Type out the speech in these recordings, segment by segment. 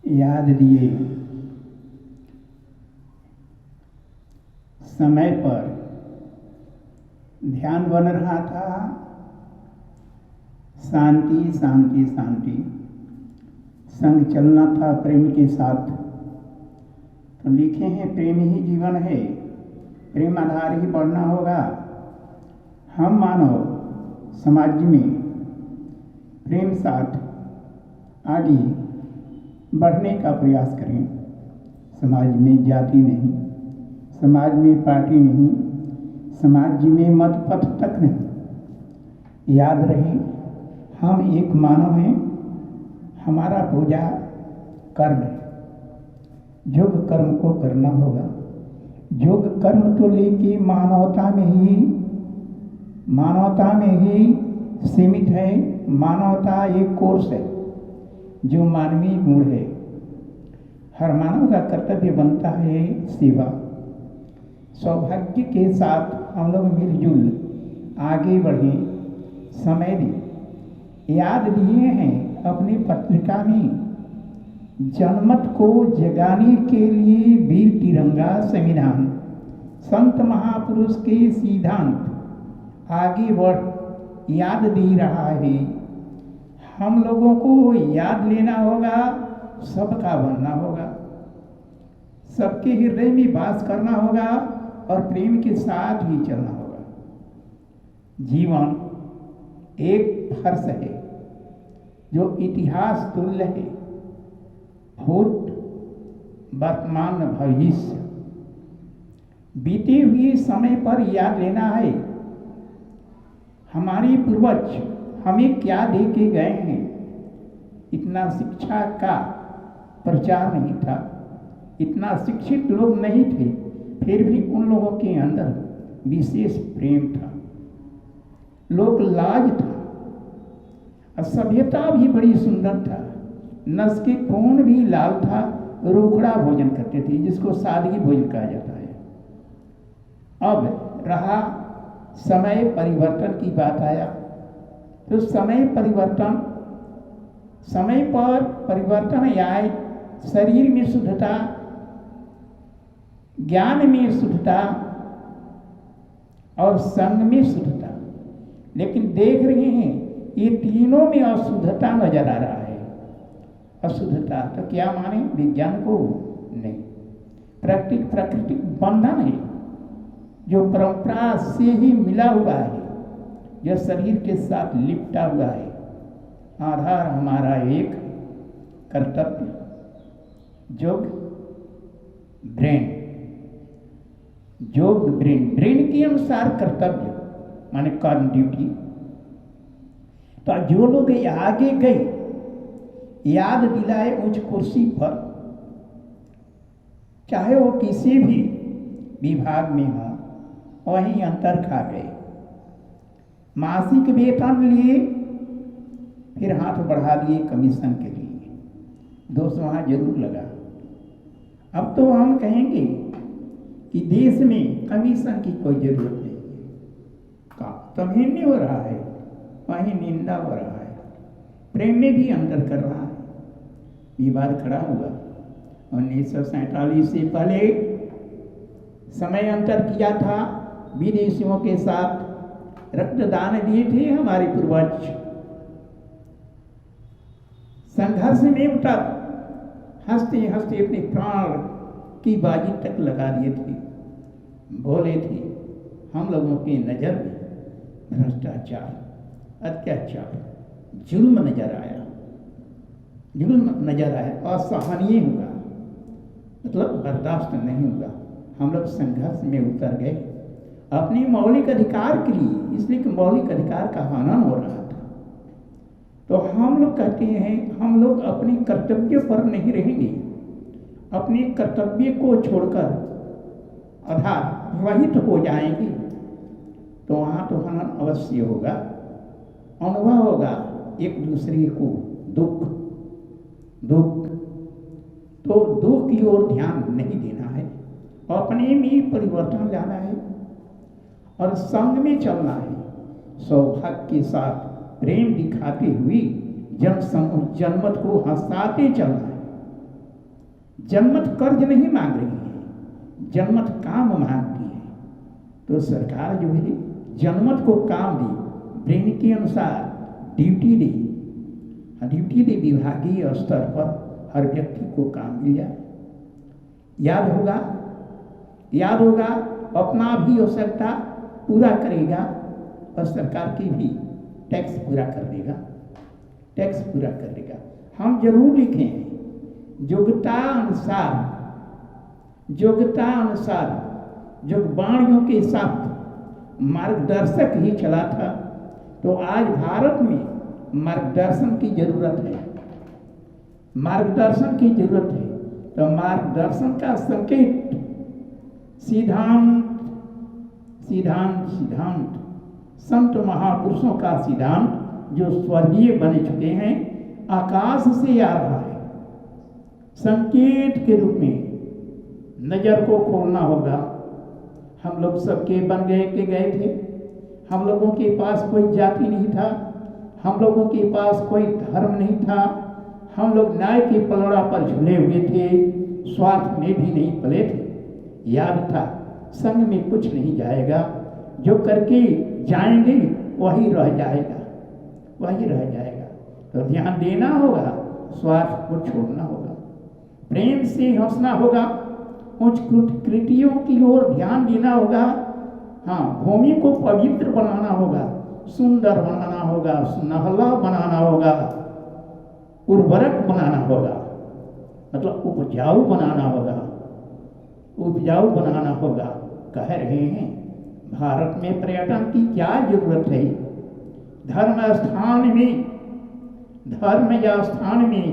याद दिए समय पर ध्यान बन रहा था। शांति शांति शांति, संग चलना था प्रेम के साथ। तो लिखे हैं प्रेम ही जीवन है, प्रेम आधार ही बढ़ना होगा। हम मानव समाज में प्रेम साथ आगे बढ़ने का प्रयास करें। समाज में जाति नहीं, समाज में पार्टी नहीं, समाज में मत पथ तक नहीं। याद रहे हम एक मानव हैं, हमारा पूजा कर्म है। योग कर्म को करना होगा। योग कर्म तो लेके मानवता में ही सीमित है। मानवता एक कोर्स है जो मानवीय गुण है। हर मानव का कर्तव्य बनता है सेवा। सौभाग्य के साथ हम लोग मिलजुल आगे बढ़े, समय दें। याद दिए हैं अपनी पत्रिका में, जनमत को जगाने के लिए वीर तिरंगा संविधान, संत महापुरुष के सिद्धांत आगे बढ़ याद दे रहा है। हम लोगों को याद लेना होगा, सबका बनना होगा, सबके हृदय में वास करना होगा और प्रेम के साथ ही चलना होगा। जीवन एक फर्श है जो इतिहास तुल्य है। भूत वर्तमान भविष्य, बीते हुए समय पर याद लेना है हमारे पूर्वज हमें क्या दे के गए हैं। इतना शिक्षा का प्रचार नहीं था, इतना शिक्षित लोग नहीं थे, फिर भी उन लोगों के अंदर विशेष प्रेम था, लोक लाज था, सभ्यता भी बड़ी सुंदर था। नस के खून भी लाल था। रोकड़ा भोजन करते थे जिसको सादगी भोजन कहा जाता है। अब रहा समय परिवर्तन की बात आया तो समय पर परिवर्तन आए। शरीर में शुद्धता, ज्ञान में शुद्धता और संग में शुद्धता। लेकिन देख रहे हैं ये तीनों में अशुद्धता नजर आ रहा है। अशुद्धता तो क्या माने विज्ञान को? नहीं, प्राकृतिक बंधन है जो परंपरा से ही मिला हुआ है, जो शरीर के साथ लिपटा हुआ है। आधार हमारा एक कर्तव्य, योग ब्रेन के अनुसार कर्तव्य माने कर्म ड्यूटी। तो जो लोग आगे गए, याद दिलाए उच्च कुर्सी पर, चाहे वो किसी भी विभाग में हो, वहीं अंतर खा गए। मासिक वेतन लिए, फिर हाथ बढ़ा दिए कमीशन के लिए। दोष वहाँ जरूर लगा। अब तो हम कहेंगे कि देश में कमीशन की कोई जरूरत नहीं है। तमहीनी हो रहा है, वहीं निंदा हो रहा है, प्रेम में भी अंतर कर रहा है। विवाद खड़ा हुआ 1947 से पहले समय अंतर किया था। विदेशियों के साथ रक्तदान दिए थे हमारे पूर्वज। संघर्ष में उतर हंसते हंसते अपने प्राण की बाजी तक लगा दिए थे। बोले थे हम लोगों की नजर में भ्रष्टाचार, अत्याचार, जुल्म नजर आया, असहनीय हुआ, मतलब बर्दाश्त नहीं हुआ। हम लोग संघर्ष में उतर गए अपने मौलिक अधिकार के लिए, इसलिए कि मौलिक अधिकार का हनन हो रहा था। तो हम लोग कहते हैं हम लोग अपने कर्तव्य पर नहीं रहेंगे, अपने कर्तव्य को छोड़कर आधार रहित हो जाएंगे, तो वहाँ तो हनन अवश्य होगा। अनुभव होगा एक दूसरे को दुख, तो दुख की ओर ध्यान नहीं देना है, अपने में परिवर्तन लाना है और संग में चलना है। सौभाग्य के साथ प्रेम दिखाते हुए जनमत को हंसाते चलना है। जनमत कर्ज नहीं मांग रही है, जनमत काम मांगती है। तो सरकार जो है जनमत को काम दी, ब्रेन के अनुसार ड्यूटी दी, विभागीय स्तर पर हर व्यक्ति को काम मिल जाए। याद होगा अपना भी आवश्यकता पूरा करेगा और सरकार की भी टैक्स पूरा कर देगा। हम जरूर लिखें योग्यता अनुसार योगवाणियों के साथ मार्गदर्शक ही चला था। तो आज भारत में मार्गदर्शन की जरूरत है, तो मार्गदर्शन का संकेत सिद्धांत संत महापुरुषों का सिद्धांत जो स्वर्गीय बन चुके हैं आकाश से आ रहा है। संकेत के रूप में नजर को खोलना होगा। हम लोग सबके बन गए थे। हम लोगों के पास कोई जाति नहीं था, हम लोगों के पास कोई धर्म नहीं था। हम लोग न्याय के पलड़ा पर झूले हुए थे, स्वार्थ में भी नहीं पले थे। याद था संग में कुछ नहीं जाएगा, जो करके जाएंगे वही रह जाएगा। तो ध्यान देना होगा, स्वार्थ को छोड़ना होगा, प्रेम से हंसना होगा, उच्च कृतियों की ओर ध्यान देना होगा। हाँ, भूमि को पवित्र बनाना होगा, सुंदर बनाना होगा, सुनहला बनाना होगा, उर्वरक बनाना होगा, मतलब उपजाऊ बनाना होगा। कह रहे हैं भारत में पर्यटन की क्या जरूरत है? धर्म या स्थान में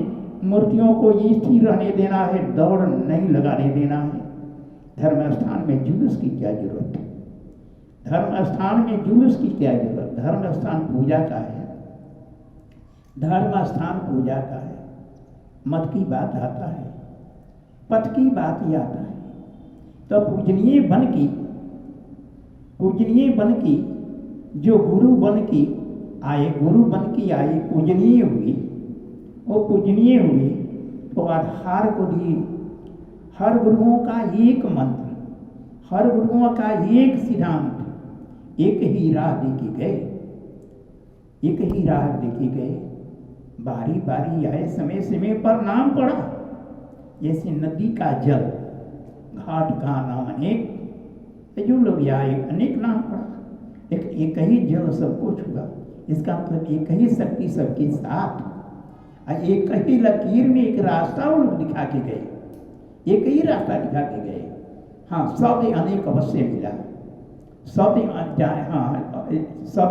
मूर्तियों को स्थिर रहने देना है, दौड़ नहीं लगाने देना है। धर्म स्थान में जुलूस की क्या जरूरत है? धर्म स्थान पूजा का है। मत की बात आता है, पथ की बात ही आता है। तो पूजनीय बन की जो गुरु बन की आए, पूजनीय हुई तो आधार को दिए। हर गुरुओं का एक मंत्र, हर गुरुओं का एक सिद्धांत, एक ही राह देखी गए। बारी बारी आए, समय समय पर नाम पड़ा। जैसे नदी का जल, घाट का नाम अनेक, जो लोग आए अनेक नाम पड़ा। एक ही जल सबको छुआ, इसका मतलब एक ही शक्ति सबके साथ। एक ही लकीर में एक रास्ता वो लोग दिखा के गए। हाँ, शब्द अनेक अवश्य मिला, शब्द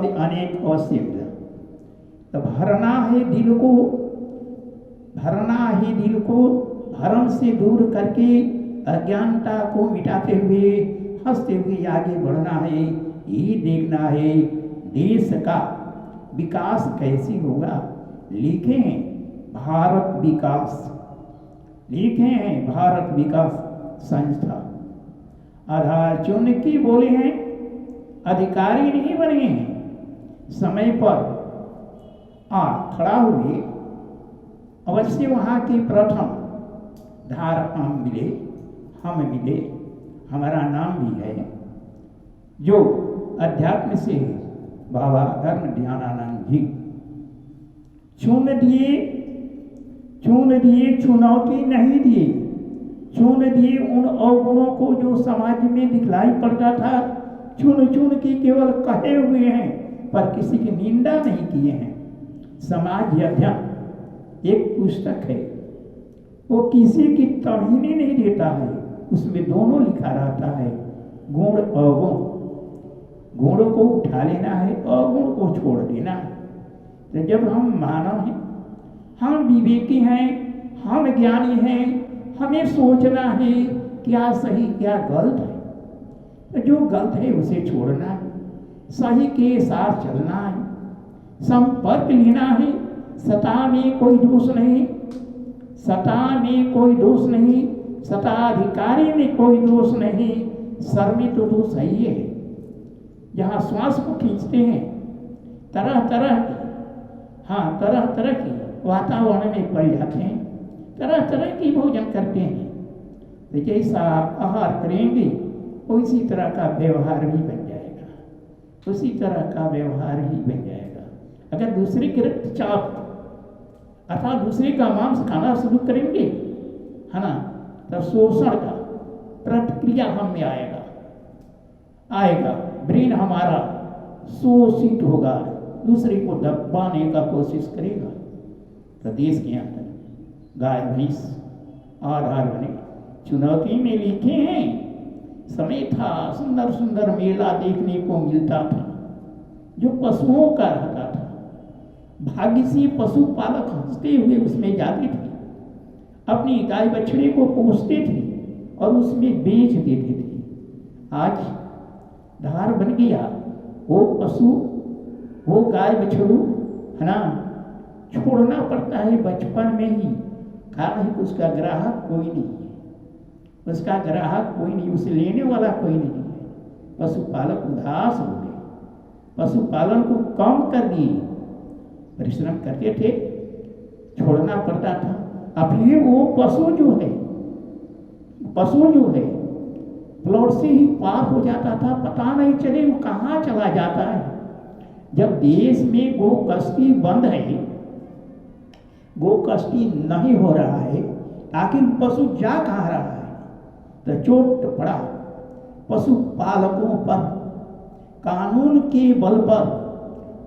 अनेक अवश्य मिला। तो भरना है दिल को भरम से दूर करके अज्ञानता को मिटाते हुए हंसते हुए आगे बढ़ना है। ये देखना है देश का विकास कैसे होगा। लिखे हैं भारत विकास संस्था। आधार चुन के बोले हैं, अधिकारी नहीं बने हैं। समय पर खड़ा हुए, अवश्य वहाँ के प्रथम धार हम मिले, हमारा नाम भी है। जो अध्यात्म से बाबा धर्म ध्यानानंद जी चुन दिए, चुनौती नहीं दिए। चुन दिए उन अवगुणों को जो समाज में दिखलाई पड़ता था। चुन के केवल कहे हुए हैं, पर किसी की निंदा नहीं किए हैं। समाज अध्ययन एक पुस्तक है, वो किसी की तौहीनी नहीं देता है। उसमें दोनों लिखा रहता है, गुण अवगुण। गुण को उठा लेना है, अवगुण को छोड़ देना है। तो जब हम मानव हैं, हम विवेकी हैं, हम ज्ञानी हैं, हमें सोचना है क्या सही क्या गलत है। तो जो गलत है उसे छोड़ना है, सही के साथ चलना है, संपर्क लेना है। सता में कोई दोष नहीं, सताधिकारी में कोई दोष नहीं। सर में तो दोष है ही है। जहाँ श्वास को खींचते हैं, तरह तरह के वातावरण में पड़ जाते हैं। तरह तरह की भोजन करते हैं। तो जैसा आहार करेंगे उसी तरह का व्यवहार भी बन जाएगा, उसी तरह का व्यवहार ही बन जाएगा। अगर दूसरे के रक्तचाप अर्थात दूसरे का मांस खाना शुरू करेंगे, है ना, तब शोषण का प्रतिक्रिया हम में आएगा, ब्रेन हमारा शोषित होगा, दूसरे को दबाने का कोशिश करेगा। तो देश के अंदर गाय भैंस आधार बने। चुनौती में लिखे हैं, समय था सुंदर सुंदर मेला देखने को मिलता था जो पशुओं का रहता था। भाग्य से पशुपालक हंसते हुए उसमें जाते थे, अपनी गाय बछड़े को पोसते थे और उसमें बेच देते थे। आज धार बन गया, वो पशु, वो गाय बछड़ू, है ना, छोड़ना पड़ता है बचपन में ही। कारण है उसका ग्राहक कोई नहीं है, उसका ग्राहक कोई नहीं, उसे लेने वाला कोई नहीं है। पशुपालक उदास हो गए, पशुपालन को कम कर दिए, परिश्रम करते थे, छोड़ना पड़ता था। अब फिर वो पशु जो है प्लॉट से ही पार हो जाता था, पता नहीं चले वो कहाँ चला जाता है। जब देश में गो कष्टी बंद है, गो कष्टी नहीं हो रहा है, आखिर पशु जा कहाँ रहा है? तो चोट पड़ा पशुपालकों पर। कानून के बल पर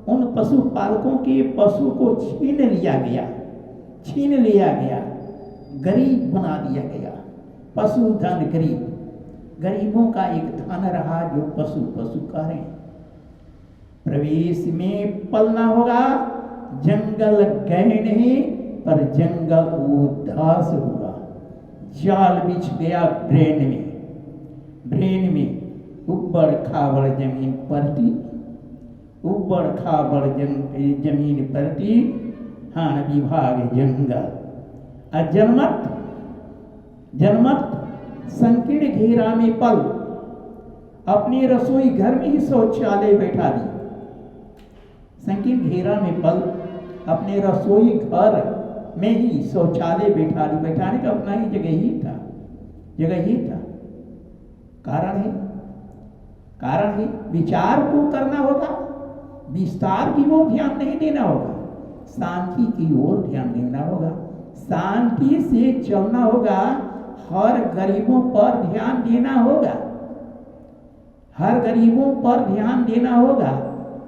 उन पशुपालकों के पशु को छीन लिया गया, गरीब बना दिया गया। पशुधन गरीब, गरीबों का एक धन रहा जो पशु करें। प्रवेश में पलना होगा, जंगल गए नहीं पर जंगल उदास हुआ। जाल बिछ गया ब्रेन में उबड़ खाबड़ जमीन परती, हान विभाग जंगल। जनमत संकीर्ण घेरा में पल, अपने रसोई घर में ही शौचालय बैठा दी। संकीर्ण घेरा में पल, अपने रसोई घर में ही शौचालय बैठा दी। बैठाने का अपना ही जगह ही था। कारण है विचार को करना होगा, विस्तार की ओर ध्यान नहीं देना होगा, शांति की ओर ध्यान देना होगा, शांति से चलना होगा। हर गरीबों पर ध्यान देना होगा,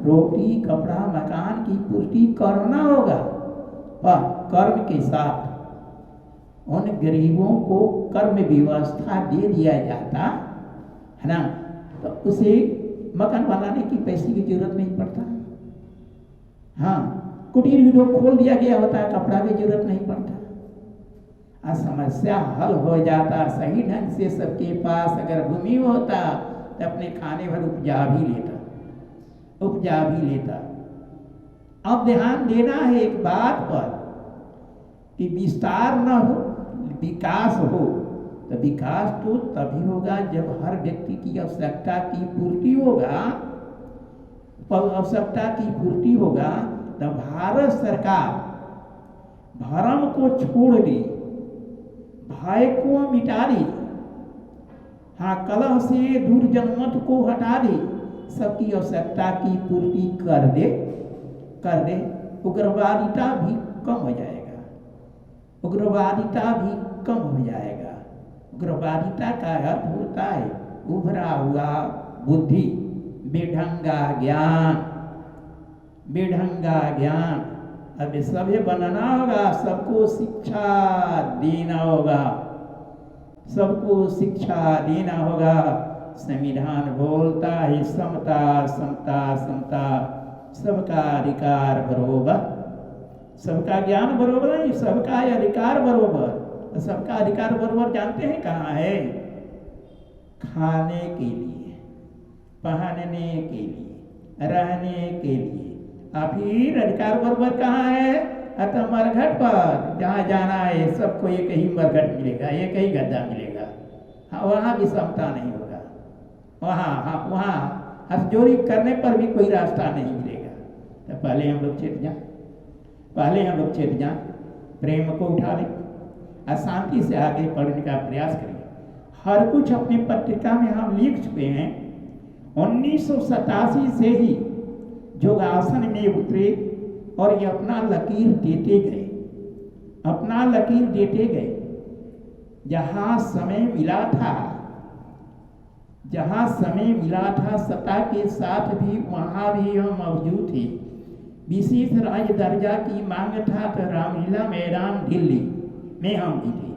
रोटी कपड़ा मकान की पूर्ति करना होगा। पर कर्म के साथ उन गरीबों को कर्म व्यवस्था दे दिया जाता है ना, तो उसे मकान बनाने की पैसे की जरूरत नहीं पड़ता। हाँ, कुटीर उद्योग खोल दिया गया होता, कपड़ा की जरूरत नहीं पड़ता। समस्या हल हो जाता। सही ढंग से सबके पास अगर भूमि होता तो अपने खाने भर उपजा भी लेता। अब ध्यान देना है एक बात पर कि विस्तार न हो, विकास हो। तो विकास तो तभी होगा जब हर व्यक्ति की आवश्यकता की पूर्ति होगा। तो भारत सरकार भरम को छोड़ दे, भय को मिटा दे, हाँ, कलह से दूर जनमत को हटा दे, सबकी आवश्यकता की पूर्ति कर दे। उग्रवादिता भी कम हो जाएगा। उग्रवादिता का अर्थ होता है उभरा हुआ बुद्धि, बेढंगा ज्ञान। अब सभ्य बनना होगा, सबको शिक्षा देना होगा। संविधान बोलता है समता, सबका अधिकार बरोबर, सबका ज्ञान बरोबर नहीं, सबका अधिकार बरोबर। सबका अधिकार बरोबर जानते हैं कहाँ है? खाने के लिए, पहनने के लिए, रहने के लिए। फिर अधिकार बरोबर कहाँ है? अतः मरघट पर जहाँ जाना है सबको एक ही मरघट मिलेगा, एक ही गद्दा मिलेगा। हाँ, वहाँ भी समता नहीं होगा। वहाँ हथजोड़ी करने पर भी कोई रास्ता नहीं मिलेगा। तो पहले हम लोग चेत जाएं, प्रेम को उठा लें, अशांति से आगे बढ़ने का प्रयास करें। हर कुछ अपनी पत्रिका में हम लिख चुके हैं। 1987 से ही योगासन में उतरे और ये अपना लकीर देते गए, अपना लकीर देते गए। जहाँ समय मिला था, जहाँ समय मिला था सत्ता के साथ भी वहाँ भी हम मौजूद थे। विशेष राज दर्जा की मांग था तो रामलीला मैदान दिल्ली में हम भी थे।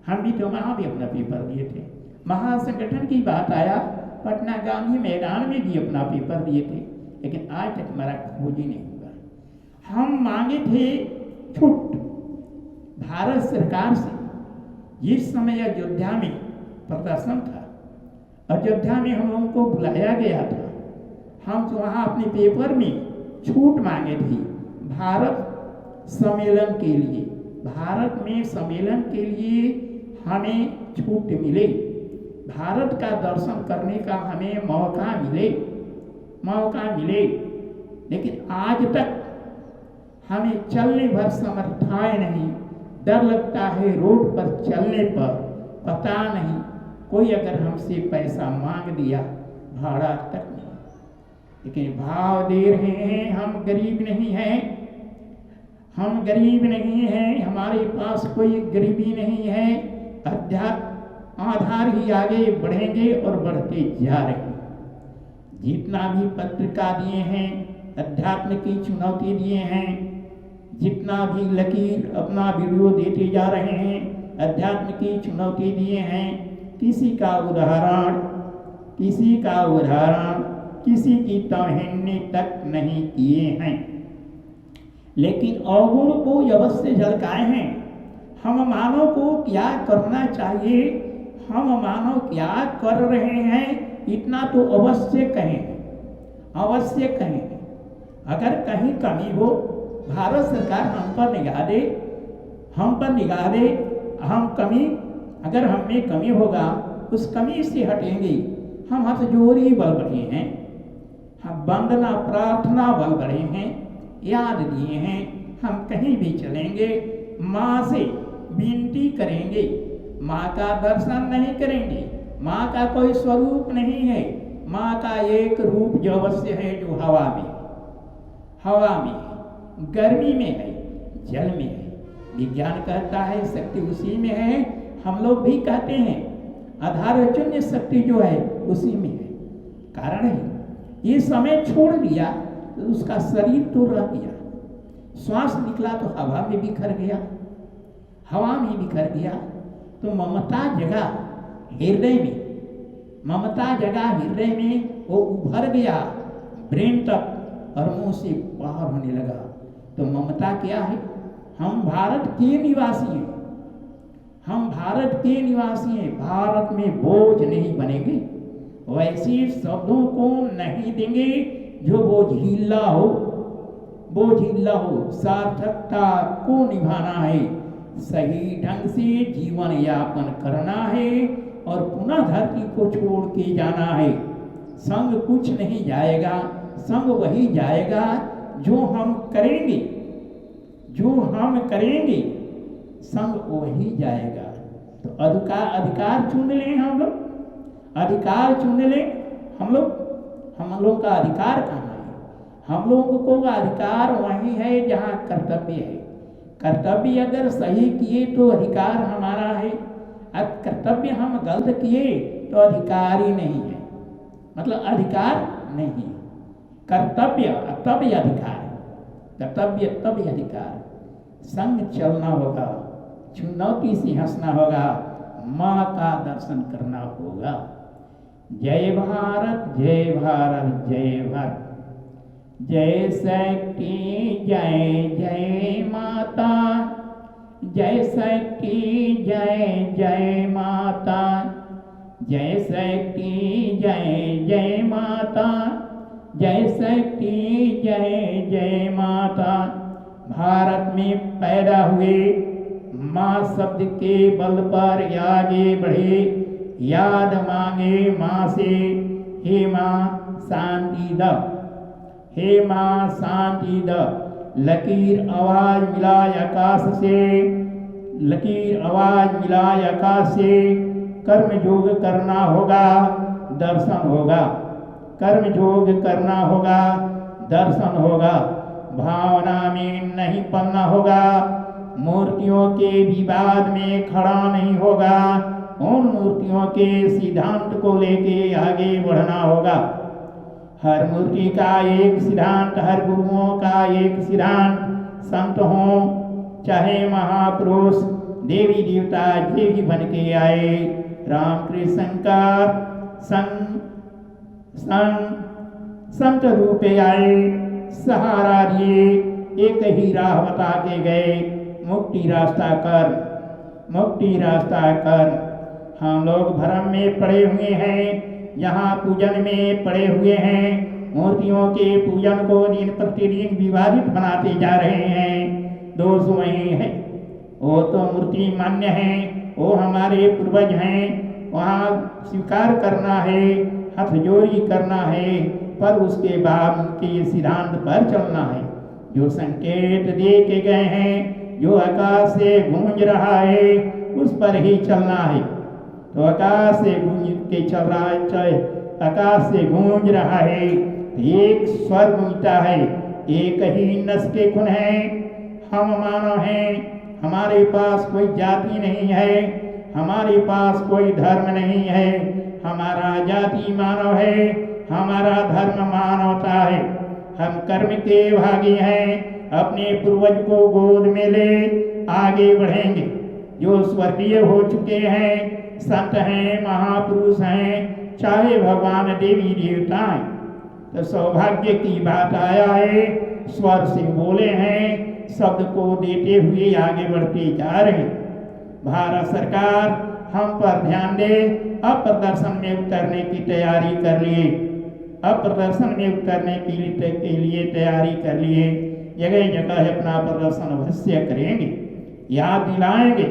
हम भी तो वहाँ भी अपना पेपर दिए थे। महासंगठन की बात आया, पटना गांधी मैदान में भी अपना पेपर दिए थे, लेकिन आज तक हमारा खोज ही नहीं हुआ। हम मांगे थे छूट भारत सरकार से। जिस समय अयोध्या में प्रदर्शन था, अयोध्या में हम लोगों को बुलाया गया था, हम तो वहाँ अपने पेपर में छूट मांगे थे भारत सम्मेलन के लिए। भारत में सम्मेलन के लिए हमें छूट मिले, भारत का दर्शन करने का हमें मौका मिले। लेकिन आज तक हमें चलने भर समर्थाएं नहीं। डर लगता है रोड पर चलने पर, पता नहीं कोई अगर हमसे पैसा मांग दिया, भाड़ा तक नहीं। लेकिन भाव दे रहे हैं, हम गरीब नहीं हैं, हम गरीब नहीं हैं, हमारे पास कोई गरीबी नहीं है। अध्यात्म आधार ही आगे बढ़ेंगे और बढ़ते जा रहे हैं। जितना भी पत्रिका दिए हैं, अध्यात्म की चुनौती दिए हैं, जितना भी लकीर अपना वीडियो देते जा रहे हैं, अध्यात्म की चुनौती दिए हैं। किसी का उदाहरण किसी की तौहीनी तक नहीं किए हैं, लेकिन अवगुण को अवश्य झलकाए हैं। हम मानव को क्या करना चाहिए, हम मानव क्या कर रहे हैं, इतना तो अवश्य कहें। अगर कहीं कमी हो, भारत सरकार हम पर निगाह दे। हम कमी, अगर हम में कमी होगा, उस कमी से हटेंगे। हम हथजोड़ी बल बढ़े हैं, हम वंदना प्रार्थना बल बढ़े हैं, याद दिए हैं। हम कहीं भी चलेंगे, माँ से विनती करेंगे। माँ का दर्शन नहीं करेंगे, माँ का कोई स्वरूप नहीं है। माँ का एक रूप जो अवश्य है, जो हवा में, गर्मी में है, जल में है। विज्ञान कहता है शक्ति उसी में है, हम लोग भी कहते हैं आधारचन्य शक्ति जो है उसी में है। कारण है ये समय छोड़ दिया तो उसका शरीर तो रह गया, श्वास निकला तो हवा में बिखर गया। तो ममता जगह हृदय में वो उभर गया ब्रेन तक और मुंह से बाहर होने लगा। तो ममता क्या है? हम भारत के निवासी हैं, भारत में बोझ नहीं बनेंगे। वैसे शब्दों को नहीं देंगे जो बोझिल्ला हो। सार्थकता को निभाना है, सही ढंग से जीवन यापन करना है और पुनः धरती को छोड़ के जाना है। संग कुछ नहीं जाएगा, संग वही जाएगा जो हम करेंगे, संग वही जाएगा। तो अधिकार चुन लें हम लोग, हम लोग का अधिकार कहाँ है? हम लोगों को अधिकार वहीं है जहाँ कर्तव्य है। कर्तव्य अगर सही किए तो अधिकार हमारा है, कर्तव्य हम गलत किए तो अधिकार ही नहीं है, मतलब अधिकार नहीं। कर्तव्य तभी अधिकार। संग चलना होगा, चुनौती से हंसना होगा, माँ का दर्शन करना होगा। जय भारत जय भारत जय भारत, जय शक्ति जय जय माता, जय शक्ति जय जय माता, जय शक्ति जय जय माता, जय शक्ति जय जय माता। भारत में पैदा हुए माँ शब्द के बल पर आगे बढ़े, याद मांगे माँ से, हे माँ शांति द, हे माँ शांति द। लकीर आवाज मिला आकाश से, लकीर आवाज मिलाए आकाश से, कर्म योग करना होगा, दर्शन होगा। कर्म योग करना होगा, दर्शन होगा। भावना में नहीं पड़ना होगा, मूर्तियों के विवाद में खड़ा नहीं होगा, उन मूर्तियों के सिद्धांत को लेके आगे बढ़ना होगा। हर मूर्ति का एक सिद्धांत, हर गुरुओं का एक सिद्धांत। संत हों चाहे महापुरुष, देवी देवता जे भी बन के आए, रामकृष्ण शंकर संत रूपे आए, सहारा दिए, एक ही राह बता के गए, मुक्ति रास्ता कर, मुक्ति रास्ता कर। हम लोग भ्रम में पड़े हुए हैं, यहाँ पूजन में पड़े हुए हैं, मूर्तियों के पूजन को दिन प्रतिदिन विवादित बनाते जा रहे हैं। दोष वही है, वो तो मूर्ति मान्य है, वो हमारे पूर्वज हैं, वहाँ स्वीकार करना है, हाथ जोड़ी करना है, पर उसके बाद उनके सिद्धांत पर चलना है। जो संकेत दे के गए हैं, जो आकाश से गूंज रहा है, उस पर ही चलना है। तो आकाश से गूंज के चल रहा है, चाहे आकाश से गूंज रहा है, एक स्वर गूंजता है, एक ही नस के खुन है। हम मानव हैं, हमारे पास कोई जाति नहीं है, हमारे पास कोई धर्म नहीं है। हमारा जाति मानव है, हमारा धर्म मानवता है। हम कर्म के भागी हैं, अपने पूर्वज को गोद में ले आगे बढ़ेंगे। जो स्वर्गीय हो चुके हैं, संत हैं, महापुरुष हैं, चाहे भगवान देवी देवता हैं, तो सौभाग्य की बात आया है, स्वर से बोले हैं, शब्द को देते हुए आगे बढ़ते जा रहे हैं। भारत सरकार हम पर ध्यान दे, अब प्रदर्शन में उतरने की तैयारी कर लिए, अब प्रदर्शन में उतरने के लिए तैयारी कर लिए। जगह जगह अपना प्रदर्शन अवश्य करेंगे, याद दिलाएंगे।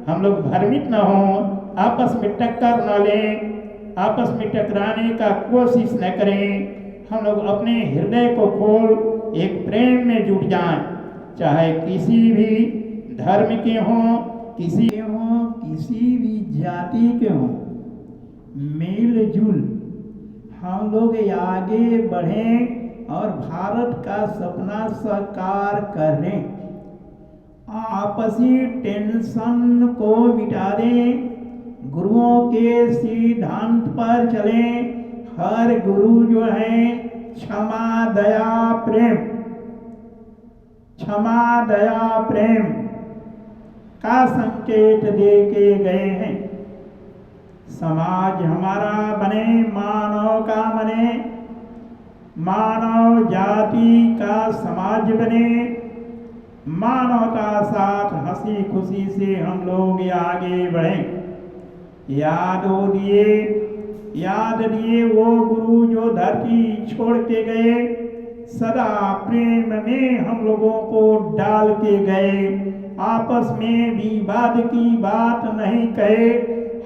हम लोग भ्रमित न हों, आपस में टक्कर न लें, आपस में टकराने का कोशिश न करें। हम लोग अपने हृदय को खोल एक प्रेम में जुट जाएं, चाहे किसी भी धर्म के हों, किसी भी जाति के हों, मेल जुल हम लोग आगे बढ़ें और भारत का सपना साकार करें। आपसी टेंशन को मिटा दें, गुरुओं के सिद्धांत पर चलें। हर गुरु जो है क्षमा दया प्रेम, क्षमा दया प्रेम का संकेत दे के गए हैं। समाज हमारा बने, मानव का बने, मानव जाति का समाज बने, मानवता साथ हंसी खुशी से हम लोग आगे बढ़ें। याद दिए वो गुरु जो धरती छोड़ के गए, सदा प्रेम में हम लोगों को डाल के गए। आपस में विवाद की बात नहीं कहे,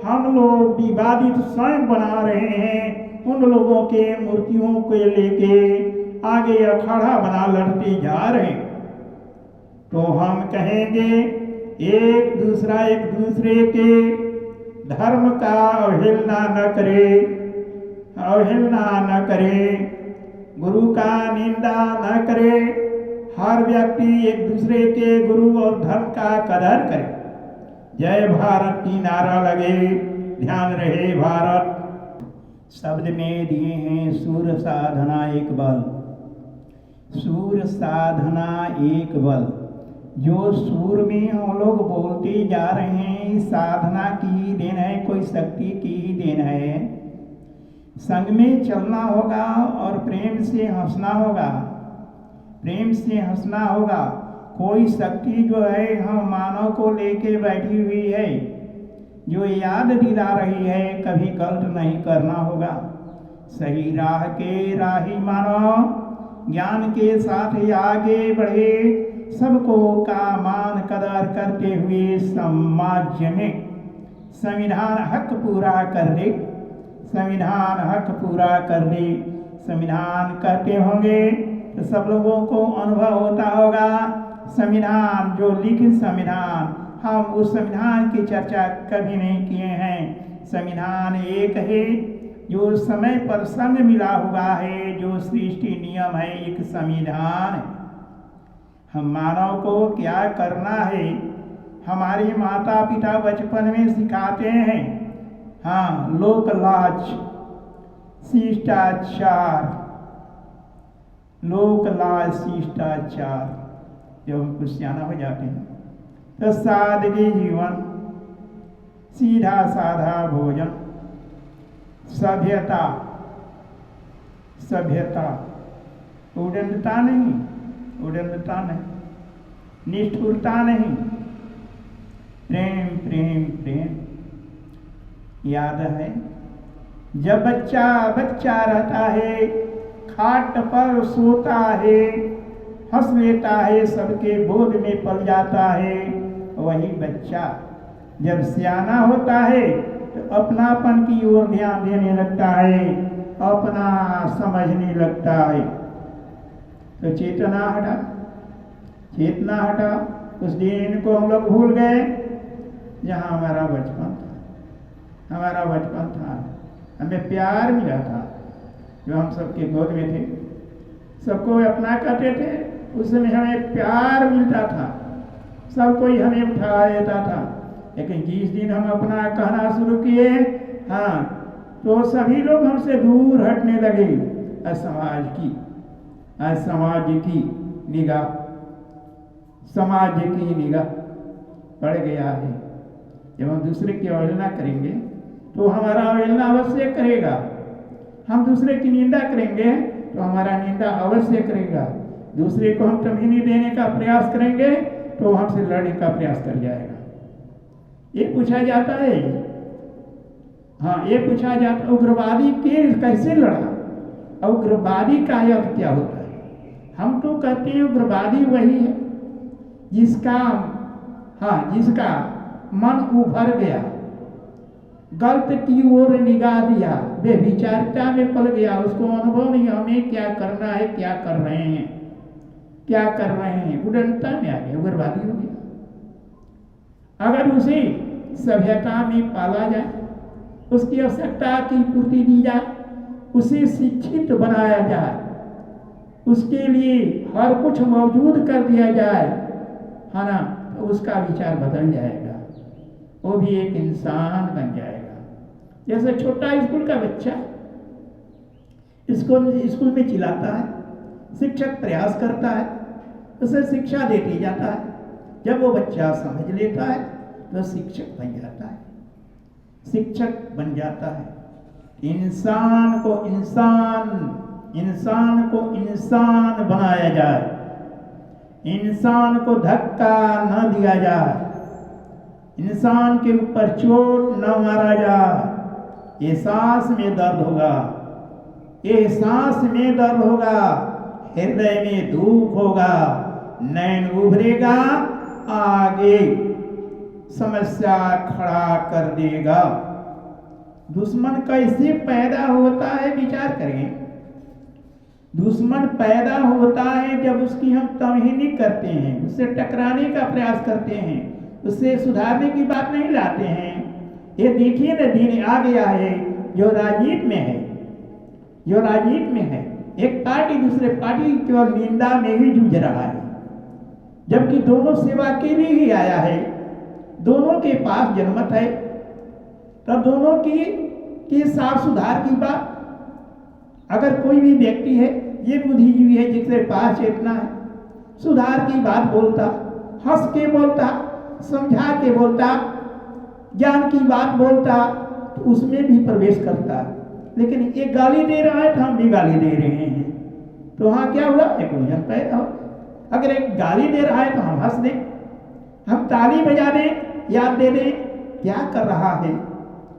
हम लोग विवादित स्वयं बना रहे हैं। उन लोगों के मूर्तियों को लेके आगे अखाड़ा बना लड़ते जा रहे हैं। तो हम कहेंगे एक दूसरे के धर्म का अवहेलना न करे, गुरु का निंदा न करे। हर व्यक्ति एक दूसरे के गुरु और धर्म का कदर करे। जय भारत की नारा लगे, ध्यान रहे भारत। शब्द में दिए हैं सूर साधना एक बल, सूर साधना एक बल। जो सूर में हम लोग बोलते जा रहे हैं, साधना की देन है, कोई शक्ति की ही देन है। संग में चलना होगा और प्रेम से हंसना होगा, प्रेम से हंसना होगा। कोई शक्ति जो है हम मानव को लेके बैठी हुई है, जो याद दिला रही है, कभी गलत नहीं करना होगा। सही राह के राही मानव ज्ञान के साथ ही आगे बढ़े, सबको का मान कदर करते हुए समाज में संविधान हक पूरा कर दे, संविधान हक पूरा कर दे। संविधान कहते होंगे तो सब लोगों को अनुभव होता होगा, संविधान जो लिखित संविधान हम उस संविधान की चर्चा कभी नहीं किए हैं। संविधान एक है जो समय पर संग मिला हुआ है, जो सृष्टि नियम है, एक संविधान है। हम मानव को क्या करना है, हमारे माता पिता बचपन में सिखाते हैं। हाँ, लोक लाज, शिष्टाचार, लोक लाज शिष्टाचार। जब हम कुछ सियाना हो जाते हैं तो सादगी जीवन, सीधा साधा भोजन, सभ्यता, सभ्यता, उदंडता नहीं, उदंडता नहीं, निष्ठुरता नहीं, प्रेम प्रेम प्रेम। याद है जब बच्चा बच्चा रहता है, खाट पर सोता है, हंस लेता है, सबके बोध में पल जाता है, वही बच्चा जब सियाना होता है तो अपनापन की ओर ध्यान देने लगता है, अपना समझने लगता है। तो चेतना हटा, चेतना हटा। उस दिन को हम लोग भूल गए जहाँ हमारा बचपन था, हमारा बचपन था, हमें प्यार मिला था, जो हम सबके गोद में थे, सबको अपना करते थे, उस समय हमें प्यार मिलता था, सब कोई हमें उठा लेता था। लेकिन जिस दिन हम अपना कहना शुरू किए, हाँ, तो सभी लोग हमसे दूर हटने लगे। समाज की, समाज की निगाह, समाज की निगाह बढ़ गया है। जब हम दूसरे की अवहेलना करेंगे तो हमारा अवहेलना अवश्य करेगा, हम दूसरे की निंदा करेंगे तो हमारा निंदा अवश्य करेगा, दूसरे को हम तमहीनी देने का प्रयास करेंगे तो हमसे लड़ने का प्रयास कर जाएगा। ये पूछा जाता है, हाँ, ये पूछा जाता, उग्रवादी के कैसे लड़ा, उग्रवादी का अर्थ क्या होता है? हम तो कहते हैं उग्रवादी वही है जिसका, हाँ, जिसका मन उभर गया, गलत की ओर निगाह दिया, बेविचारता में पल गया, उसको अनुभव नहीं हमें क्या करना है, क्या कर रहे हैं, क्या कर रहे हैं, उदंडता में आ गया, उग्रवादी हो गया। अगर उसे सभ्यता में पाला जाए, उसकी आवश्यकता की पूर्ति दी जाए, उसे शिक्षित बनाया जाए, उसके लिए हर कुछ मौजूद कर दिया जाए, है ना, तो उसका विचार बदल जाएगा, वो भी एक इंसान बन जाएगा। जैसे छोटा स्कूल का बच्चा स्कूल में चिल्लाता है, शिक्षक प्रयास करता है, उसे शिक्षा देती जाता है, जब वो बच्चा समझ लेता है तो शिक्षक बन जाता है, शिक्षक बन जाता है। इंसान को इंसान, इंसान को इंसान बनाया जाए, इंसान को धक्का न दिया जाए, इंसान के ऊपर चोट न मारा जाए। ये सांस में दर्द होगा, ये सांस में दर्द होगा, हृदय में दुख होगा, नैन उभरेगा, आगे समस्या खड़ा कर देगा। दुश्मन कैसे पैदा होता है, विचार करें। दुश्मन पैदा होता है जब उसकी हम तमहीनी करते हैं, उससे टकराने का प्रयास करते हैं, उससे सुधारने की बात नहीं लाते हैं। ये देखिए ना, दिन आ गया है जो राजनीति में है, जो राजनीति में है, एक पार्टी दूसरे पार्टी केवल निंदा में ही जूझ रहा है, जबकि दोनों सेवा के लिए ही आया है, दोनों के पास जनमत है, तब दोनों की साफ सुधार की बात। अगर कोई भी व्यक्ति है, ये बुद्धिजीवी है जिसके पास चेतना है, सुधार की बात बोलता, हंस के बोलता, समझा के बोलता, ज्ञान की बात बोलता, तो उसमें भी प्रवेश करता। लेकिन ये गाली दे रहा है तो हम भी गाली दे रहे हैं, तो वहाँ क्या हुआ, एक उलझन पैदा हो। अगर एक गाली दे रहा है तो हम हंस दें, हम ताली बजा दें, याद दे दें, क्या कर रहा है।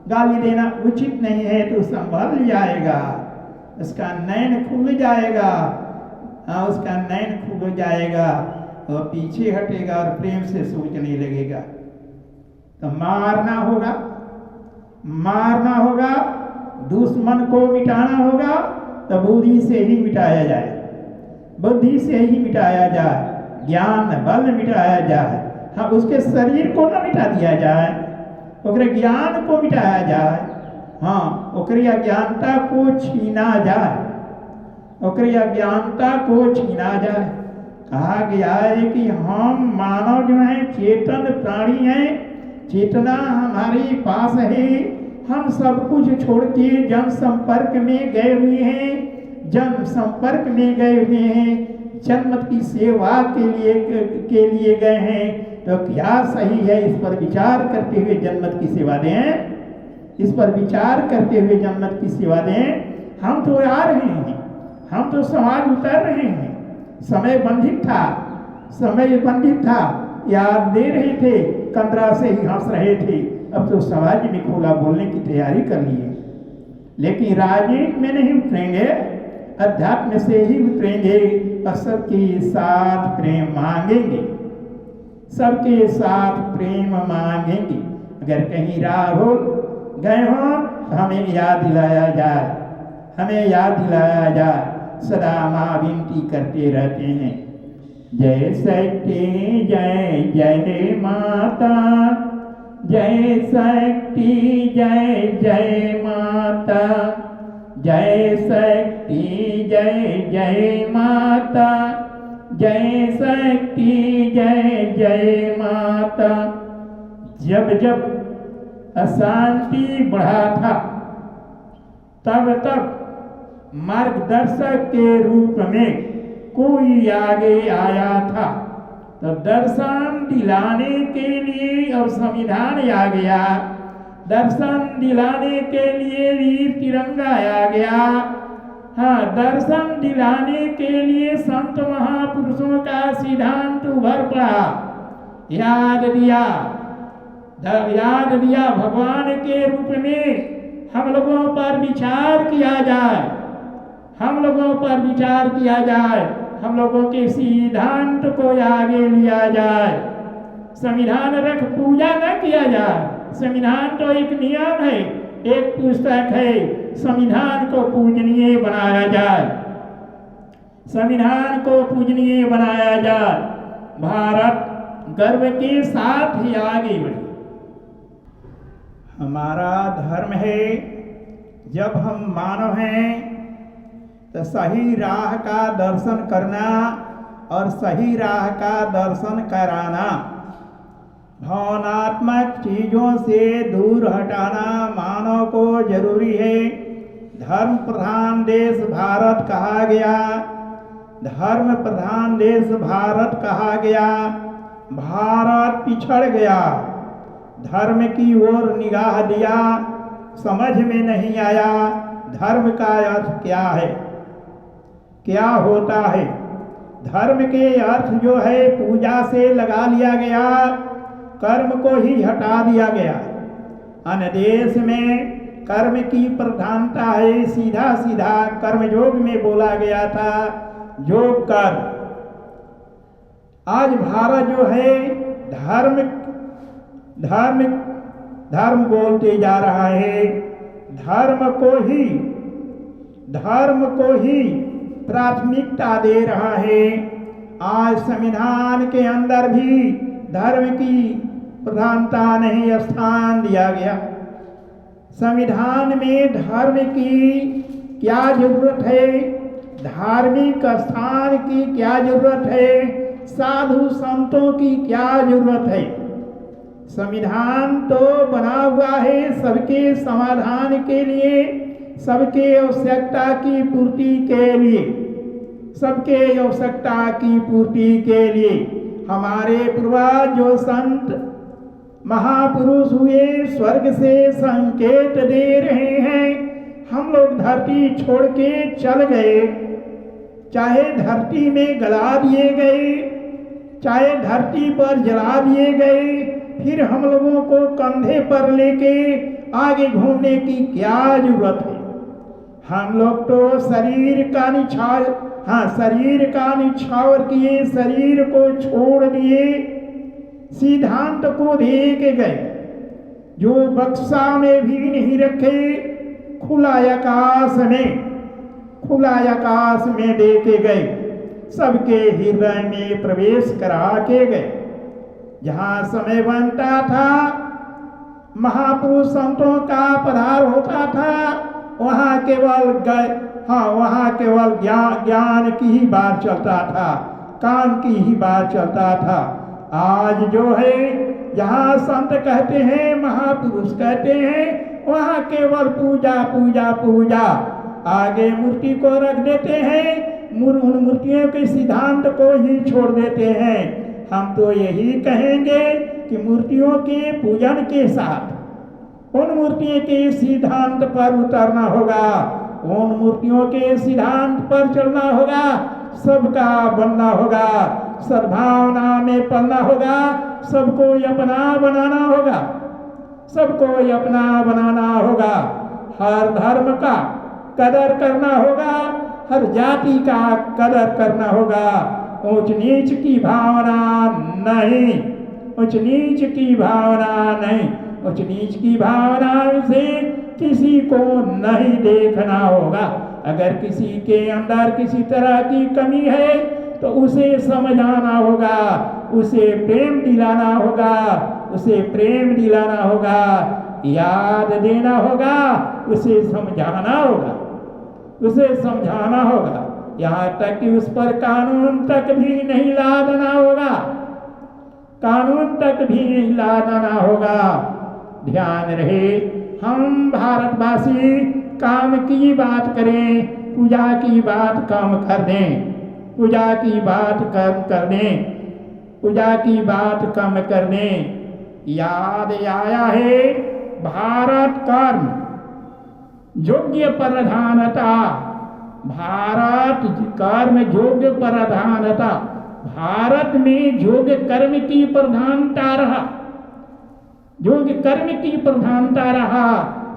गाली देना उचित नहीं है तो संभल जाएगा, उसका नैन खुल जाएगा, हाँ, उसका नैन खुल जाएगा, वो पीछे हटेगा और प्रेम से सोचने लगेगा। तो मारना होगा, मारना होगा, दुश्मन को मिटाना होगा, तो बुद्धि से ही मिटाया जाए, बुद्धि से ही मिटाया जाए, ज्ञान बल मिटाया जाए, हाँ, उसके शरीर को न मिटा दिया जाए, ओकरे ज्ञान को मिटाया जाए, हाँ, ओकरी अज्ञानता को छीना जाए, ओकरी अज्ञानता को छीना जाए। कहा गया है कि हम मानव जो है चेतन प्राणी हैं, चेतना हमारे पास है, हम सब कुछ छोड़ के जन संपर्क में गए हुए हैं, जन संपर्क में गए हुए हैं, जन्मत की सेवा के लिए गए हैं। तो क्या सही है, इस पर विचार करते हुए जन्मत की सेवा दें, इस पर विचार करते हुए जन्मत की सेवा दें। हम तो आ रहे हैं, हम तो समाज उतर रहे हैं, समय बंधित था, समय बंधित था, याद दे रहे थे, कंदरा से ही हंस रहे थे, अब तो समाज में खुला बोलने की तैयारी कर लिए। लेकिन राजनीति में नहीं उतरेंगे, अध्यात्म से ही उतरेंगे और सबके साथ प्रेम मांगेंगे, सबके साथ प्रेम मांगेंगे। अगर कहीं राह हो गए हो तो हमें याद दिलाया जाए, हमें याद दिलाया जाए। सदा माँ विनती करते रहते हैं, जय शक्ति जय जय माता, जय शक्ति जय जय माता, जय शक्ति जय जय माता, जय शक्ति जय जय माता। जब जब अशांति बढ़ा था तब तब मार्गदर्शक के रूप में कोई आगे आया था, तो दर्शन दिलाने के लिए और संविधान आ गया, दर्शन दिलाने के लिए वीर तिरंगा आ गया। हाँ, दर्शन दिलाने के लिए संत महापुरुषों का सिद्धांत उभर पड़ा, याद दिया भगवान के रूप में हम लोगों पर विचार किया जाए, हम लोगों पर विचार किया जाए, हम लोगों के सिद्धांत को आगे लिया जाए। संविधान रख पूजा न किया जाए, संविधान तो एक नियम है, एक पुस्तक है, संविधान को पूजनीय बनाया जाए, संविधान को पूजनीय बनाया जाए। भारत गर्व के साथ ही आगे बढ़े। हमारा धर्म है, जब हम मानव हैं तो सही राह का दर्शन करना और सही राह का दर्शन कराना, भावनात्मक चीज़ों से दूर हटाना मानव को जरूरी है। धर्म प्रधान देश भारत कहा गया, धर्म प्रधान देश भारत कहा गया, भारत पिछड़ गया, धर्म की ओर निगाह दिया, समझ में नहीं आया धर्म का अर्थ क्या है, क्या होता है। धर्म के अर्थ जो है पूजा से लगा लिया गया, कर्म को ही हटा दिया गया। अन्य देश में कर्म की प्रधानता है, सीधा सीधा कर्मयोग में बोला गया था, योग कर। आज भारत जो है धर्म बोलते जा रहा है, धर्म को ही प्राथमिकता दे रहा है। आज संविधान के अंदर भी धर्म की प्रधानता नहीं स्थान दिया गया। संविधान में धर्म की क्या जरूरत है, धार्मिक स्थान की क्या जरूरत है, साधु संतों की क्या जरूरत है। संविधान तो बना हुआ है सबके समाधान के लिए, सबके आवश्यकता की पूर्ति के लिए, सबके आवश्यकता की पूर्ति के लिए। हमारे पूर्वज जो संत महापुरुष हुए स्वर्ग से संकेत दे रहे हैं, हम लोग धरती छोड़ के चल गए, चाहे धरती में गला दिए गए, चाहे धरती पर जला दिए गए, फिर हम लोगों को कंधे पर लेके आगे घूमने की क्या जरूरत है। हम लोग तो शरीर का निछावर किए, शरीर को छोड़ दिए, सिद्धांत को दे के गए, जो बक्सा में भी नहीं रखे, खुला आकाश में दे के गए, सबके हृदय में प्रवेश करा के गए। जहाँ समय बनता था, महापुरुष संतों का पधार होता था, वहाँ केवल ज्ञान की ही बात चलता था, काम की ही बात चलता था। आज जो है जहाँ संत कहते हैं, महापुरुष कहते हैं, वहाँ केवल पूजा पूजा पूजा। आगे मूर्ति को रख देते हैं, उन मूर्तियों के सिद्धांत को ही छोड़ देते हैं। हम तो यही कहेंगे कि मूर्तियों के पूजन के साथ उन मूर्तियों के सिद्धांत पर उतरना होगा, उन मूर्तियों के सिद्धांत पर चलना होगा, सबका बनना होगा, सद्भावना में पलना होगा, सबको अपना बनाना होगा, सबको अपना बनाना होगा। हर धर्म का कदर करना होगा, हर जाति का कदर करना होगा। ऊंच नीच की भावना नहीं, ऊंच नीच की भावना नहीं, ऊंच नीच की भावना से किसी को नहीं देखना होगा। अगर किसी के अंदर किसी तरह की कमी है तो उसे समझाना होगा, उसे प्रेम दिलाना होगा, उसे प्रेम दिलाना होगा, याद देना होगा, उसे समझाना होगा, उसे समझाना होगा। यहाँ तक कि उस पर कानून तक भी नहीं लादना होगा, कानून तक भी नहीं लादना होगा। ध्यान रहे, हम भारतवासी काम की बात करें, पूजा की बात कम कर दें, पूजा की बात कम कर दें, पूजा की बात कम कर दें। याद आया है, भारत कर्म योग्य प्रधानता, भारत कर्म योग्य प्रधानता, भारत में योग्य कर्म की प्रधानता रहा, योग्य कर्म की प्रधानता रहा।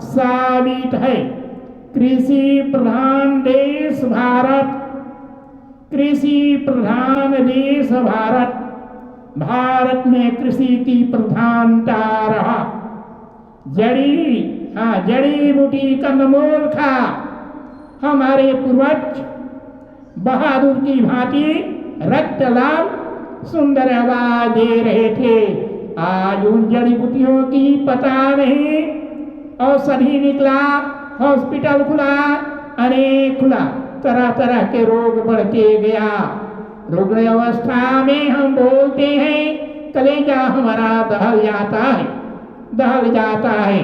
साबित है, कृषि प्रधान देश भारत, कृषि प्रधान देश भारत, भारत में कृषि की प्रधानता रहा। जड़ी बूटी कंदमूल खा हमारे पूर्वज बहादुर की भांति रक्त लाल सुंदर आवाज दे रहे थे। आज उन जड़ी बूटियों की पता नहीं, औषधि निकला, हॉस्पिटल खुला, अनेक खुला, तरह तरह के रोग बढ़ते गया। रुग्ण अवस्था में हम बोलते हैं, कलेजा हमारा दहल जाता है, दहल जाता है।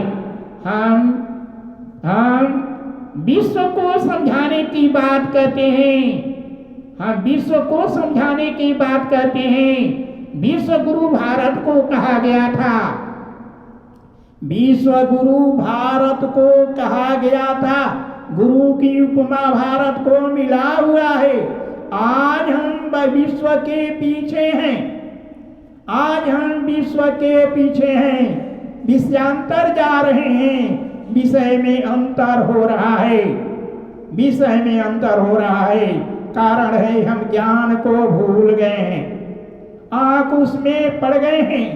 हम विश्व को समझाने की बात करते हैं, हम विश्व को समझाने की बात करते हैं। विश्व गुरु भारत को कहा गया था, विश्व गुरु भारत को कहा गया था, गुरु की उपमा भारत को मिला हुआ है। आज हम विश्व के पीछे हैं, आज हम विश्व के पीछे हैं, विषयांतर जा रहे हैं, विषय में अंतर हो रहा है, विषय में अंतर हो रहा है। कारण है हम ज्ञान को भूल गए हैं, आंख उसमें पड़ गए हैं,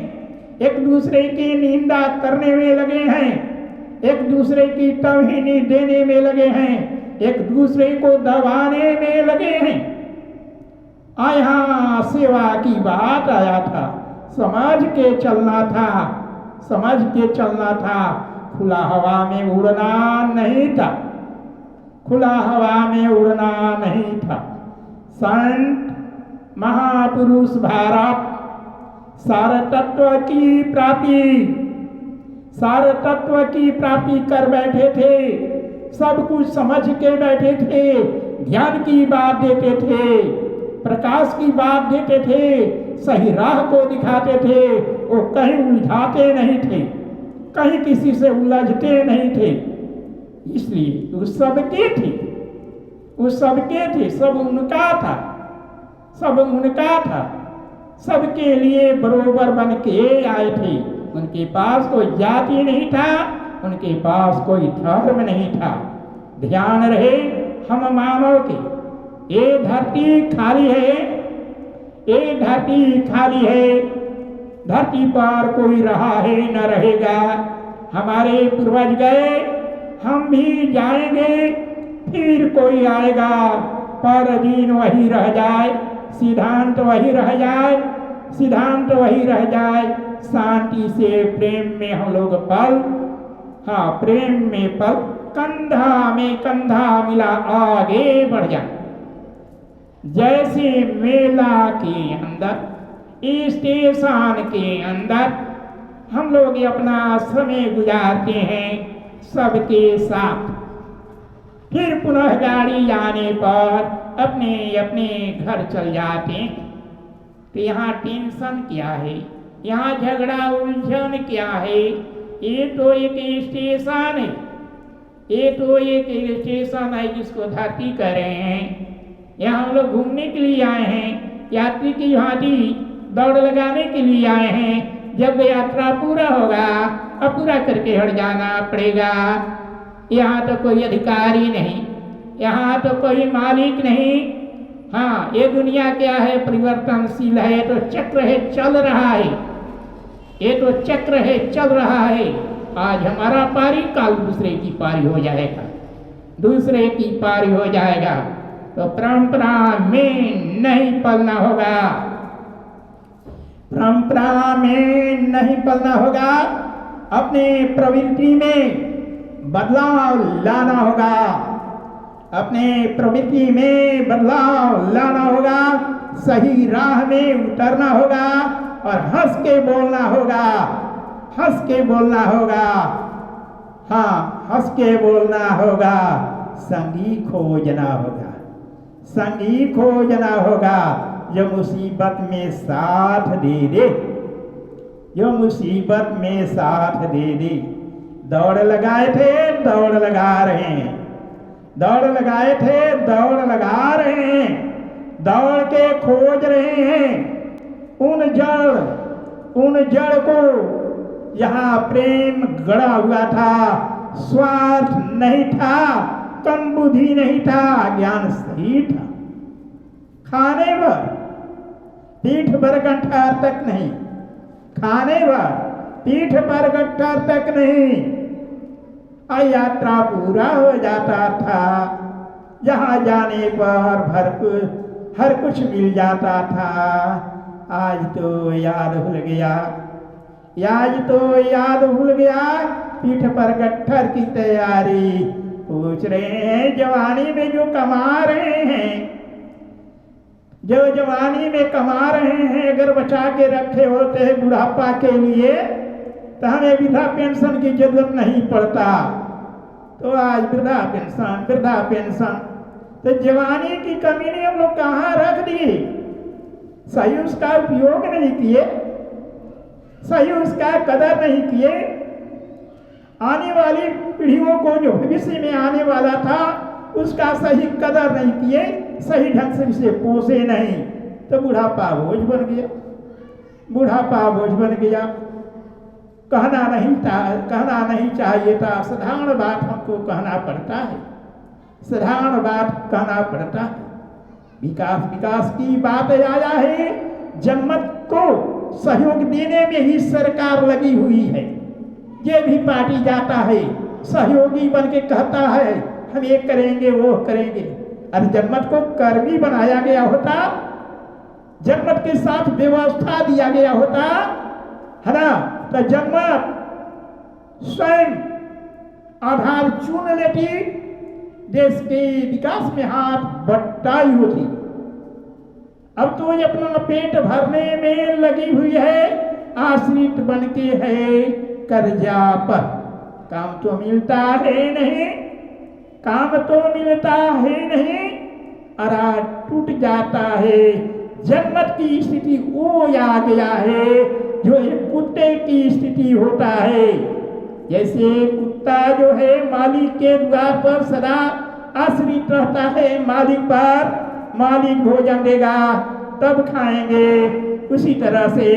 एक दूसरे की निंदा करने में लगे हैं, एक दूसरे की तौहीनी देने में लगे हैं, एक दूसरे को दबाने में लगे हैं। यहाँ सेवा की बात आया था, समझ के चलना था, समझ के चलना था। खुला हवा में उड़ना नहीं था, खुला हवा में उड़ना नहीं था। संत महापुरुष भारत सार तत्व की प्राप्ति, सार तत्व की प्राप्ति कर बैठे थे, सब कुछ समझ के बैठे थे, ज्ञान की बात देते थे, प्रकाश की बात देते थे, सही राह को दिखाते थे। वो कहीं उलझाते नहीं थे, कहीं किसी से उलझते नहीं थे। इसलिए वो सबके थे, वो सबके थे, सब उनका था, सब उनका था, सबके लिए बरोबर बन के आए थे। उनके पास कोई जाति नहीं था, उनके पास कोई धर्म नहीं था। ध्यान रहे, हम मानव के ये धरती खाली है, ये धरती खाली है, धरती पर कोई रहा है न रहेगा। हमारे पूर्वज गए, हम भी जाएंगे, फिर कोई आएगा, पर दीन वही रह जाए, सिद्धांत वही रह जाए, सिद्धांत वही रह जाए, शांति से प्रेम में हम लोग पल, हाँ प्रेम में पल, कंधा में कंधा मिला आगे बढ़ जाए। जैसे मेला के अंदर, स्टेशन के अंदर हम लोग अपना समय गुजारते हैं सबके साथ, फिर पुनः गाड़ी आने पर अपने अपने घर चल जाते हैं। तो यहाँ टेंशन क्या है, यहाँ झगड़ा उलझन क्या है? ये तो एक स्टेशन है, ये तो एक स्टेशन है जिसको धरती कर रहे हैं। यहाँ हम लोग घूमने के लिए आए हैं, यात्री की भांति दौड़ लगाने के लिए आए हैं। जब यात्रा पूरा होगा अब पूरा करके हट जाना पड़ेगा। यहाँ तो कोई अधिकारी नहीं, यहाँ तो कोई मालिक नहीं। हाँ, ये दुनिया क्या है, परिवर्तनशील है, तो चक्र है, चल रहा है, ये तो चक्र है, चल रहा है। आज हमारा पारी, कल दूसरे की पारी हो जाएगा, दूसरे की पारी हो जाएगा। तो परंपरा में नहीं पलना होगा, परंपरा में नहीं पलना होगा। अपने प्रवृत्ति में बदलाव लाना होगा, अपने प्रवृत्ति में बदलाव लाना होगा, सही राह में उतरना होगा और हंस के बोलना होगा, हंस के बोलना होगा। हाँ, हंस के बोलना होगा। संगी खोजना होगा, संगी खोजना होगा जो मुसीबत में साथ दे दे, जो मुसीबत में साथ दे दे। दौड़ लगाए थे, दौड़ लगा रहे हैं, दौड़ लगाए थे, दौड़ लगा रहे हैं, दौड़ के खोज रहे हैं उन जड़ को। यहाँ प्रेम गड़ा हुआ था, स्वार्थ नहीं था, कम बुद्धि नहीं था, ज्ञान सही था। खाने भर पीठ पर गट्ठर तक नहीं, खाने भर पीठ पर गट्ठर तक नहीं। यात्रा पूरा हो जाता था, जहाँ जाने पर हर कुछ मिल जाता था। आज तो याद भूल गया, आज तो याद भूल गया, पीठ पर गट्ठर की तैयारी। पूछ रहे हैं जवानी में जो कमा रहे हैं, जो जवानी में कमा रहे हैं, अगर बचा के रखे होते हैं बुढ़ापा के लिए तो हमें वृद्धा पेंशन की जरूरत नहीं पड़ता। तो आज वृद्धा पेंशन तो जवानी की कमी ने हम लोग कहाँ रख दी? सही उसका उपयोग नहीं किए, सही उसका कदर नहीं किए। आने वाली पीढ़ियों को जो भविष्य में आने वाला था उसका सही कदर नहीं किए, सही ढंग से उसे पोसे नहीं, तो बुढ़ापा बोझ बन गया, बुढ़ापा बोझ बन गया। कहना नहीं चाहिए था, साधारण बात हमको कहना पड़ता है, साधारण बात कहना पड़ता है। विकास की बात आया है, जनमत को सहयोग देने में ही सरकार लगी हुई है। ये भी पार्टी जाता है, सहयोगी बन के कहता है हम ये करेंगे वो करेंगे। अरे जनमत को कर्मी बनाया गया होता, जनमत के साथ व्यवस्था दिया गया होता है ना, तो जनमत स्वयं आधार चुन लेती, देश के विकास में हाथ बटाई होती। अब तो ये अपना पेट भरने में लगी हुई है, आश्रित बन के है कर्जा पर। काम तो मिलता है नहीं, काम तो मिलता है नहीं, अरा टूट जाता है। जनमत की स्थिति वो आ गया है जो एक कुत्ते की स्थिति होता है। जैसे कुत्ता जो है मालिक के द्वार पर सदा आश्रित रहता है मालिक पर, मालिक भोजन देगा तब खाएंगे। उसी तरह से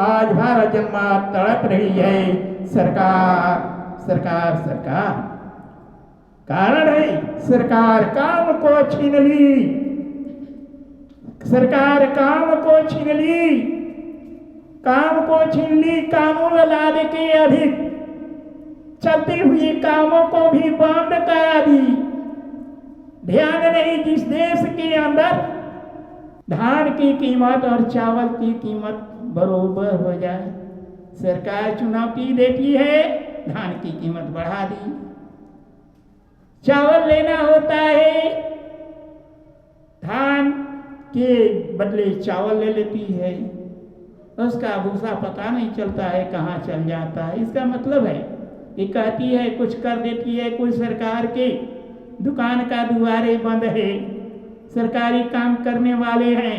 आज भारत जनमात तड़प रही है। सरकार सरकार सरकार कारण है, सरकार काम को छीन ली, सरकार काम को छीन ली, काम को छीन ली, कानून लाने के अधिक चलती हुई कामों को भी बंद करा दी। ध्यान नहीं, जिस देश के अंदर धान की कीमत और चावल की कीमत बरोबर हो जाए। सरकार चुनौती देती है, धान की कीमत बढ़ा दी। चावल लेना होता है, धान के बदले चावल ले लेती है। उसका भूसा पता नहीं चलता है कहाँ चल जाता है। इसका मतलब है ये कहती है कुछ कर देती है, कोई सरकार के दुकान का दुआरे बंद है, सरकारी काम करने वाले हैं,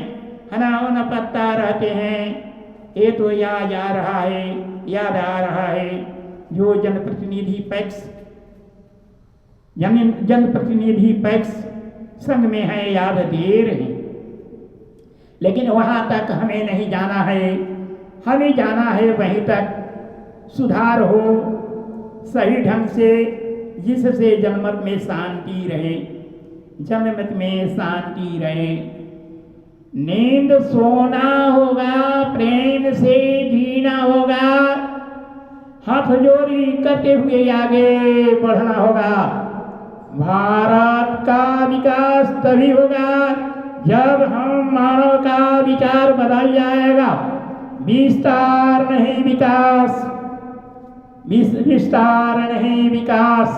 हनाओ न पत्ता रहते हैं। ये तो याद आ रहा है जो जनप्रतिनिधि पैक्स संघ में है, याद दे रहे। लेकिन वहां तक हमें नहीं जाना है, हमें जाना है वहीं तक सुधार हो सही ढंग से, जिससे जनमत में शांति रहे, जनमत में शांति रहे। नींद सोना होगा, प्रेम से जीना होगा, हाथ जोड़ी करते हुए आगे बढ़ना होगा। भारत का विकास तभी होगा जब हम मानव का विचार बदल जाएगा। विस्तार नहीं विकास, विस्तार नहीं विकास।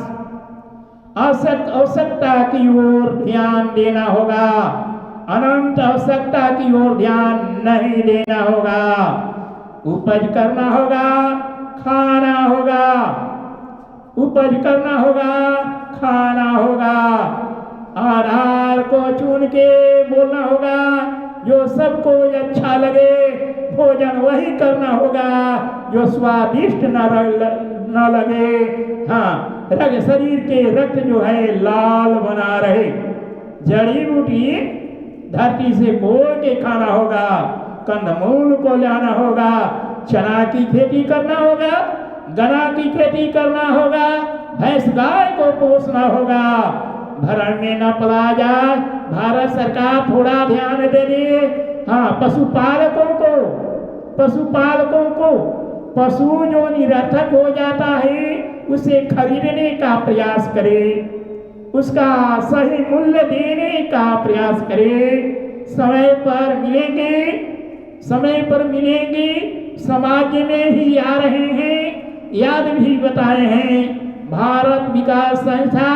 आवश्यकता की ओर ध्यान देना होगा, अनंत आवश्यकता की ओर ध्यान नहीं देना होगा। उपज करना होगा, खाना होगा, उपज करना होगा, खाना होगा। आधार को चुन के बोलना होगा, जो सबको अच्छा लगे भोजन वही करना होगा, जो स्वादिष्ट न लगे। हाँ, शरीर के रक्त जो है लाल बना रहे। जड़ी बूटी धरती से कोड़ के खाना होगा, कंदमूल को लाना होगा, चना की खेती करना होगा, गन्ना की खेती करना होगा, भैंस गाय को पोसना होगा। भरण में न पला जाए, भारत सरकार थोड़ा ध्यान दे दे। हाँ, पशुपालकों को पशु जो निरर्थक हो जाता है उसे खरीदने का प्रयास करे, उसका सही मूल्य देने का प्रयास करे। समय पर मिलेंगे, समाज में ही आ रहे हैं, याद भी बताए हैं। भारत विकास संस्था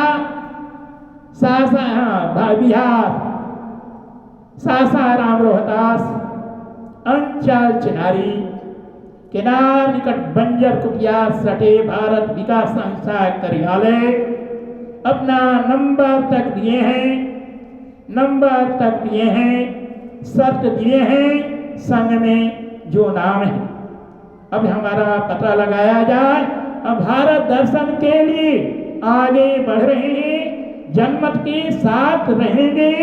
बिहार सासाराम रोहतास अंचल चिनारी केनार निकट बंजर कुटिया सटे भारत विकास संस्था कार्यालय अपना नंबर तक दिए हैं, शर्त दिए हैं संघ में जो नाम है। अब हमारा पता लगाया जाए। अब भारत दर्शन के लिए आगे बढ़ रहे हैं, जनमत के साथ रहेंगे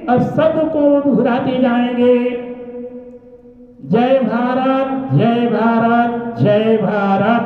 और शब्द को दोहराते जाएंगे। जय भारत, जय भारत, जय भारत।